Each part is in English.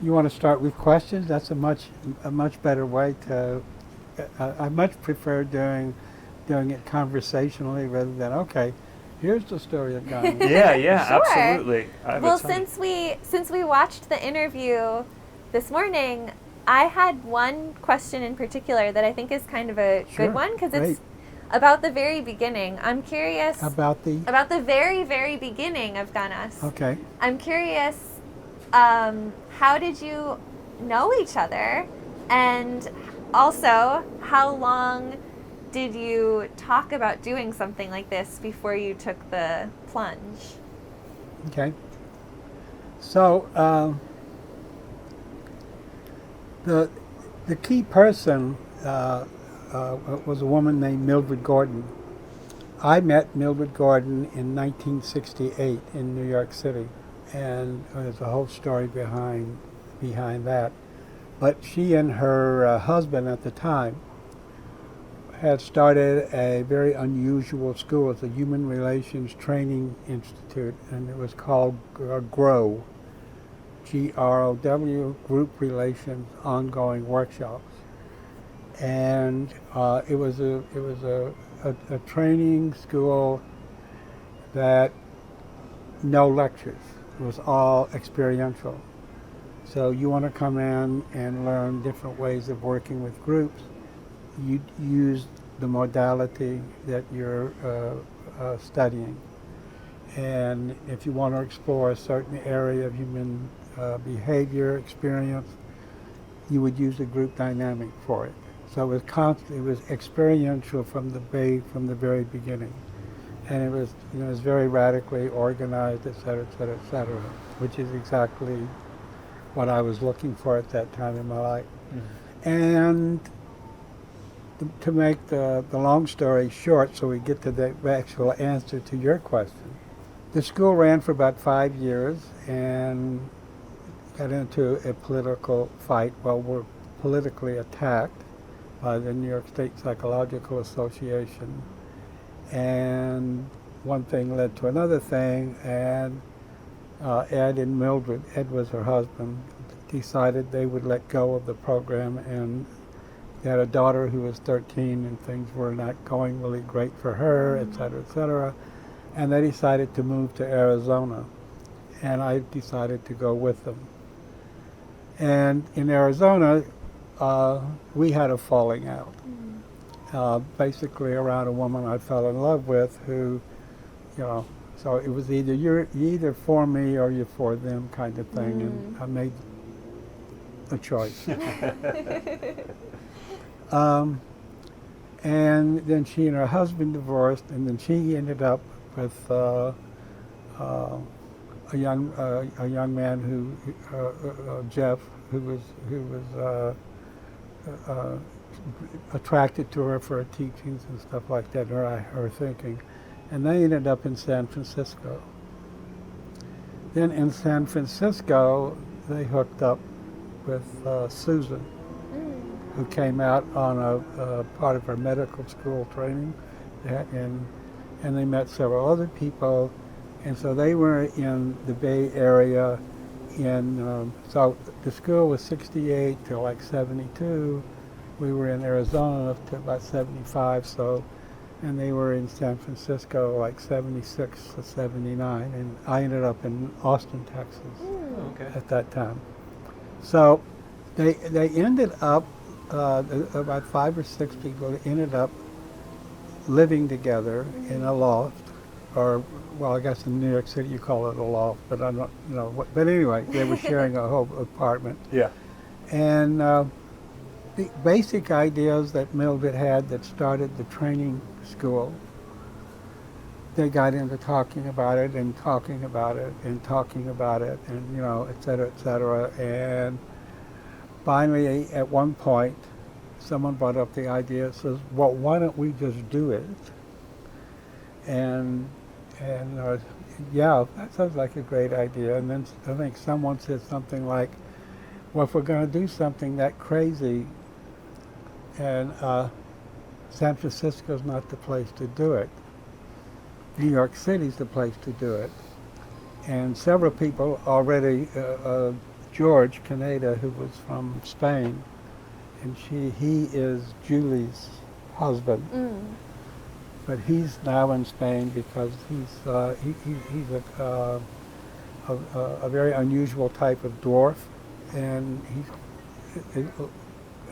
You want to start with questions? That's a much better way to. I much prefer doing it conversationally rather than okay. Here's the story of Ganas. Yeah, Sure. absolutely. Well, since we watched the interview this morning, I had one question in particular that I think is kind of a Sure. good one because Great. it's about the very beginning. I'm curious About the. very, very beginning of Ganas. Okay. I'm curious, how did you know each other? And also, how long did you talk about doing something like this before you took the plunge? Okay. So the key person was a woman named Mildred Gordon. I met Mildred Gordon in 1968 in New York City, and there's a whole story behind that. But she and her husband at the time had started a very unusual school. It's a Human Relations Training Institute, and it was called GROW, G-R-O-W, Group Relations Ongoing Workshops. And it was a training school that no lectures. It was all experiential. So you want to come in and learn different ways of working with groups. You use the modality that you're studying. And if you want to explore a certain area of human behavior, experience, you would use the group dynamic for it. So it was constant. It was experiential from the very beginning, and it was very radically organized, et cetera, which is exactly what I was looking for at that time in my life. Mm-hmm. And to make the long story short, so we get to the actual answer to your question, the school ran for about 5 years and got into a political fight. Well, we're politically attacked by the New York State Psychological Association, and one thing led to another thing, and Ed and Mildred, Ed was her husband, decided they would let go of the program, and they had a daughter who was 13 and things were not going really great for her, et cetera, and they decided to move to Arizona, and I decided to go with them. And in Arizona, we had a falling out, basically around a woman I fell in love with who, so it was either you're either for me or you're for them kind of thing, and I made a choice. And then she and her husband divorced, and then she ended up with a young man who Jeff, who was attracted to her for her teachings and stuff like that, her thinking. And they ended up in San Francisco. Then in San Francisco, they hooked up with Susan, who came out on a part of her medical school training, and they met several other people, and so they were in the Bay Area. So the school was 68 to like 72. We were in Arizona up to about 75. So, and they were in San Francisco like 76 to 79, and I ended up in Austin, Texas, at that time. So they ended up about 5 or 6 people ended up living together in a loft, or well, I guess in New York City you call it a loft, but I'm not, but anyway, they were sharing a whole apartment. Yeah. And the basic ideas that Mildred had that started the training school, they got into talking about it and talking about it and talking about it and, et cetera, and finally at one point someone brought up the idea, says, well, why don't we just do it? And yeah, that sounds like a great idea. And then I think someone said something like, well, if we're going to do something that crazy, and San Francisco's not the place to do it. New York City's the place to do it. And several people already George Caneda, who was from Spain, and he is Julie's husband. But he's now in Spain because he's a very unusual type of dwarf, and he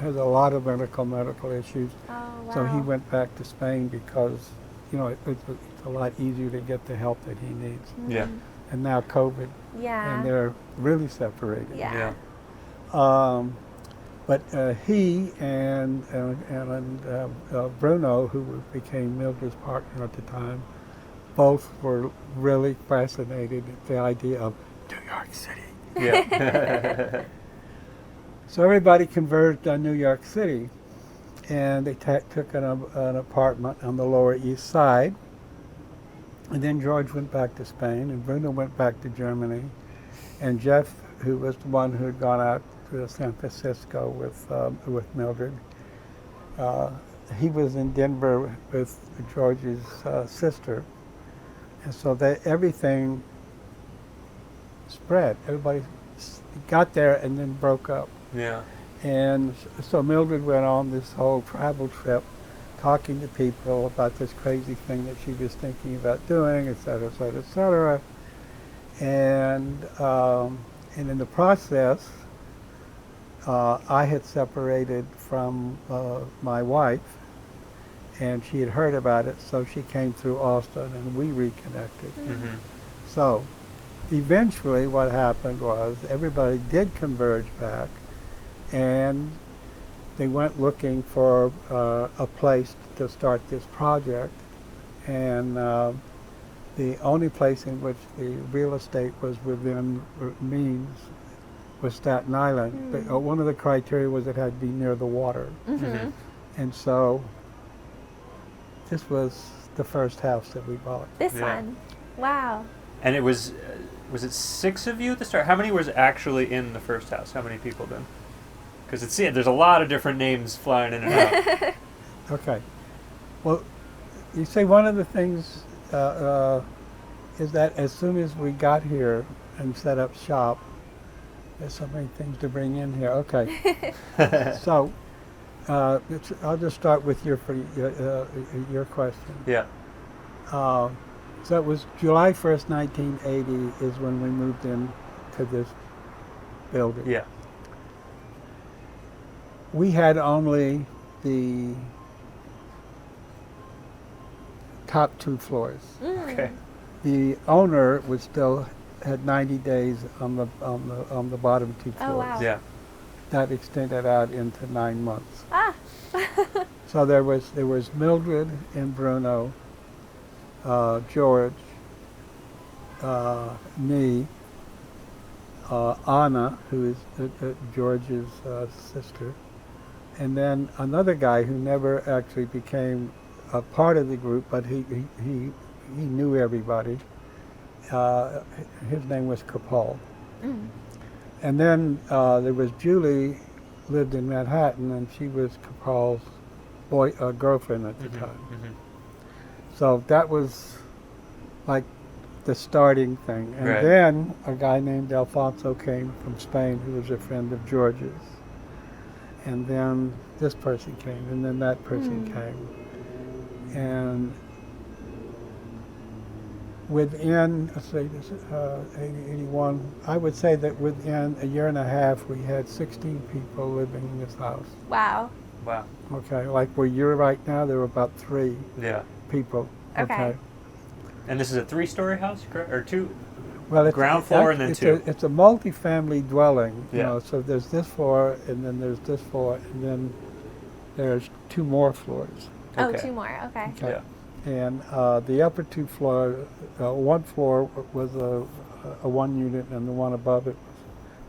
has a lot of medical issues. Oh, wow. So he went back to Spain because, it's a lot easier to get the help that he needs. Yeah. And now COVID, Yeah. and they're really separated. Yeah. But he and Bruno, who became Mildred's partner at the time, both were really fascinated at the idea of New York City. Yeah. So everybody converged on New York City, and they took an apartment on the Lower East Side. And then George went back to Spain, and Bruno went back to Germany, and Jeff, who was the one who had gone out to San Francisco with Mildred, he was in Denver with George's sister, and so everything spread. Everybody got there and then broke up. Yeah. And so Mildred went on this whole travel trip, talking to people about this crazy thing that she was thinking about doing, et cetera, et cetera, et cetera. And in the process, I had separated from my wife, and she had heard about it, so she came through Austin, and we reconnected. Mm-hmm. So eventually what happened was everybody did converge back, and they went looking for a place to start this project, and the only place in which the real estate was within means was Staten Island. But, one of the criteria was it had to be near the water. Mm-hmm. And so this was the first house that we bought. This Yeah. one. Wow. And it was it 6 of you at the start? How many was actually in the first house? How many people then? Because there's a lot of different names flying in and out. Okay. Well, you say one of the things is that as soon as we got here and set up shop, there's so many things to bring in here. Okay. So I'll just start with your question. Yeah. So it was July 1st, 1980 is when we moved in to this building. Yeah. We had only the top 2 floors. Okay. The owner had 90 days on the bottom 2 floors. Oh, wow. Yeah. That extended out into 9 months. Ah. So there was Mildred and Bruno, George, me, Anna, who is George's sister, and then another guy who never actually became a part of the group, but he knew everybody. His name was Capal. And then there was Julie, lived in Manhattan, and she was Capal's girlfriend at the time. Mm-hmm. So that was like the starting thing. And Right. then a guy named Alfonso came from Spain, who was a friend of George's. And then this person came, and then that person came. And within, let's say, 81, I would say that within a year and a half, we had 16 people living in this house. Wow. Wow. Okay, like where you're right now, there were about 3 Yeah. people. Okay. And this is a 3-story house, correct? Or 2? Well, Ground floor and then it's 2. It's a multi-family dwelling, Yeah. so there's this floor, and then there's this floor, and then there's 2 more floors. Oh, Okay. 2 more. Okay. Okay. Yeah. And the upper 2 floors, one floor was a 1 unit, and the one above it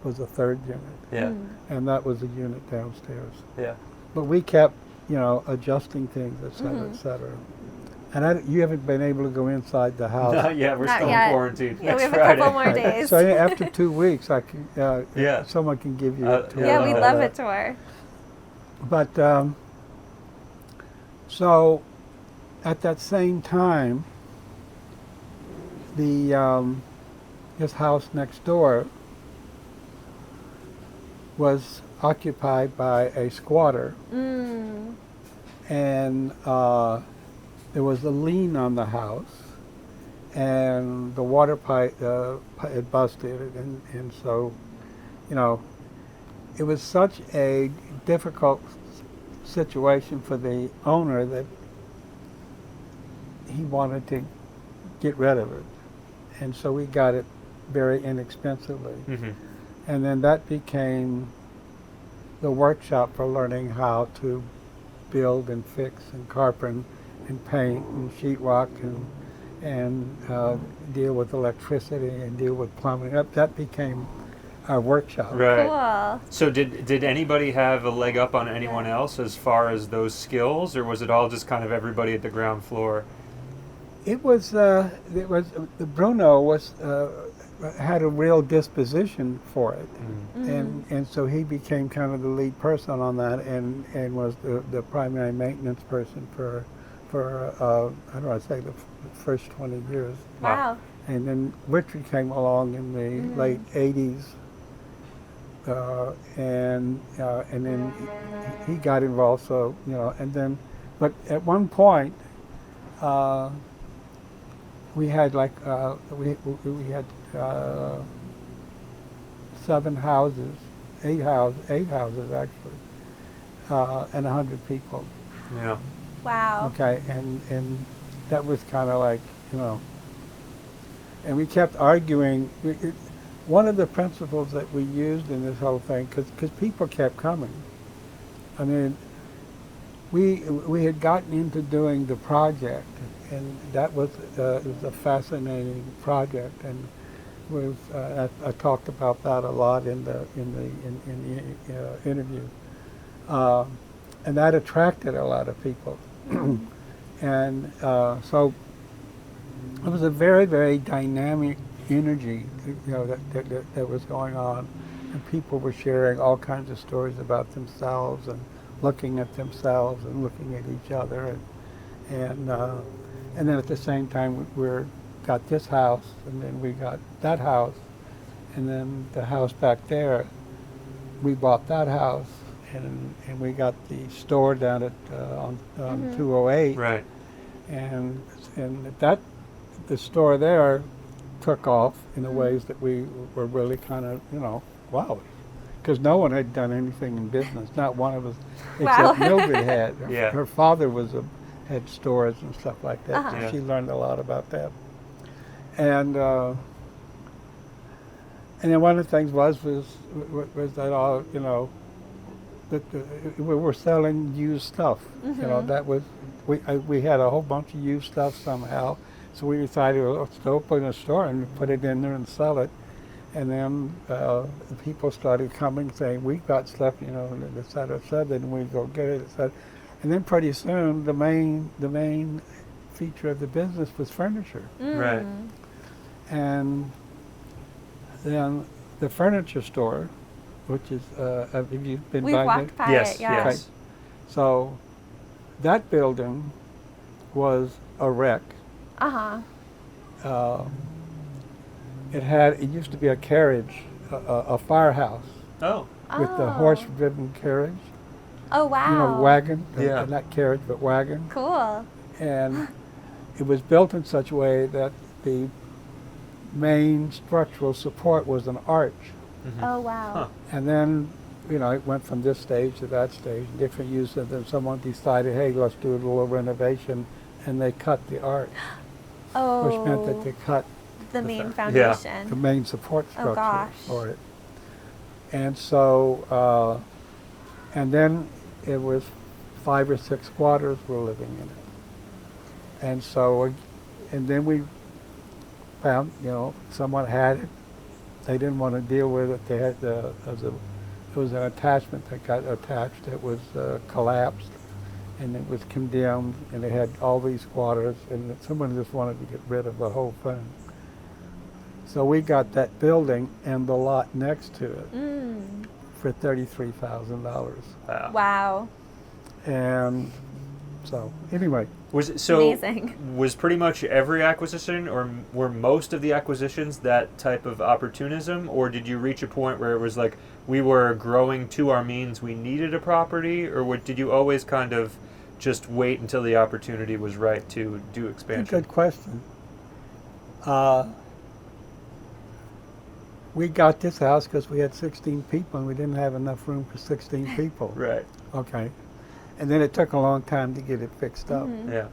was a 3rd unit, Yeah. and that was a unit downstairs. Yeah. But we kept, adjusting things, et cetera, et cetera. And you haven't been able to go inside the house. Not yet. We're Not still yet. in quarantine. Yeah, we Next have Friday. a couple more days. So after 2 weeks, I can, Yeah. someone can give you Yeah, a tour. Yeah, we'd of love that. a tour. But so at that same time, the this house next door was occupied by a squatter, Mm. and there was a lien on the house, and the water pipe had busted, and so, you know, it was such a difficult situation for the owner that he wanted to get rid of it, and so we got it very inexpensively. Mm-hmm. And then that became the workshop for learning how to build and fix and carpet and paint and sheetrock and deal with electricity and deal with plumbing. That became our workshop. Right. Cool. So did anybody have a leg up on anyone else as far as those skills, or was it all just kind of everybody at the ground floor? It was Bruno was had a real disposition for it, and so he became kind of the lead person on that, and was the primary maintenance person for I don't want to say the first 20 years. Wow. And then Richard came along in the late 80s, and then he got involved. So and then, but at one point, we had we had 7 houses, 8 houses actually, and 100 people. Yeah. Wow. Okay, and that was kind of like, and we kept arguing. One of the principles that we used in this whole thing, because people kept coming. I mean, we had gotten into doing the project, and that was it was a fascinating project, and was I talked about that a lot in the interview, and that attracted a lot of people. And so it was a very, very dynamic energy, that was going on, and people were sharing all kinds of stories about themselves and looking at themselves and looking at each other, and then at the same time we got this house, and then we got that house, and then the house back there, we bought that house. And we got the store down at on 208, Right. and that the store there took off in the ways that we were really kind of wow, because no one had done anything in business, not one of us, except Mildred had. Yeah. Her father had stores and stuff like that, Uh-huh. so Yeah. she learned a lot about that. And then one of the things was that all that we were selling used stuff. That was we had a whole bunch of used stuff somehow. So we decided, well, let's open a store and put it in there and sell it. And then people started coming saying, "We've got stuff, et cetera, et cetera." Then we go get it, et cetera. And then pretty soon the main feature of the business was furniture. Right. And then the furniture store, which is, have you been We've by walked by Yes. it, yeah. Yes. So that building was a wreck. Uh-huh. It used to be a carriage, a firehouse Oh. with the horse-driven carriage. Oh, wow. Wagon. Yeah. Not carriage, but wagon. Cool. And it was built in such a way that the main structural support was an arch. Oh, wow. Huh. And then, it went from this stage to that stage, different use, and then someone decided, hey, let's do a little renovation, and they cut the arch, Oh. which meant that they cut the main the foundation. main support structure gosh. for it. And so, and then it was 5 or 6 squatters were living in it. And so, and then we found, someone had it. They didn't want to deal with it. They had it was an attachment that got attached. It was collapsed, and it was condemned, and it had all these squatters, and someone just wanted to get rid of the whole thing. So we got that building and the lot next to it for $33,000. Wow. Wow. And So anyway, Was it, so Amazing. was pretty much every acquisition, or were most of the acquisitions that type of opportunism, or did you reach a point where it was like we were growing to our means, we needed a property, or did you always kind of just wait until the opportunity was right to do expansion? good question. We got this house because we had 16 people and we didn't have enough room for 16 people. Right. Okay. And then it took a long time to get it fixed up. Mhm. Yeah.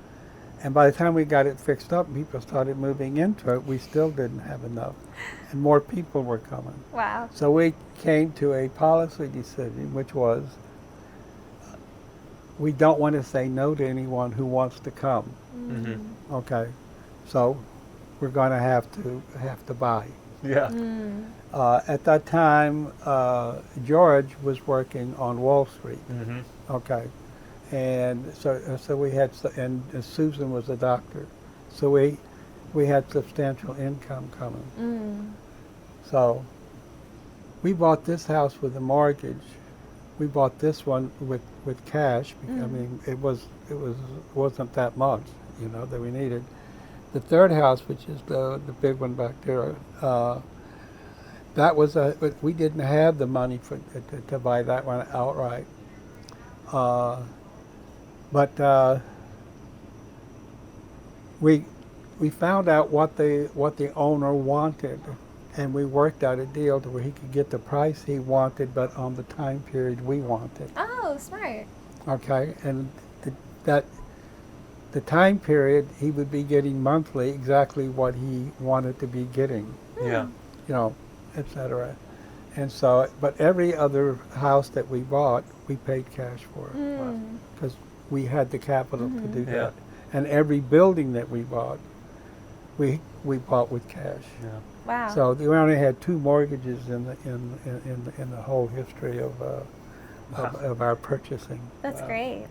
And by the time we got it fixed up, people started moving into it. We still didn't have enough. And more people were coming. Wow. So we came to a policy decision, which was we don't want to say no to anyone who wants to come. Mm-hmm. Okay. So we're going to have to buy. Yeah. Mm. At that time, George was working on Wall Street. Mm-hmm. Okay, and so we had, and Susan was a doctor, so we had substantial income coming. Mm. So we bought this house with a mortgage. We bought this one with cash. I mean, it wasn't that much, that we needed. The third house, which is the big one back there, that was we didn't have the money to buy that one outright. But we found out what the owner wanted, and we worked out a deal to where he could get the price he wanted, but on the time period we wanted. Oh, smart. Okay, and the time period he would be getting monthly exactly what he wanted to be getting, Yeah. etc. And so, but every other house that we bought, we paid cash for Mm. because we had the capital to do Yeah. that. And every building that we bought, we bought with cash. Yeah. Wow. So we only had 2 mortgages in the whole history of our purchasing. That's Wow. great.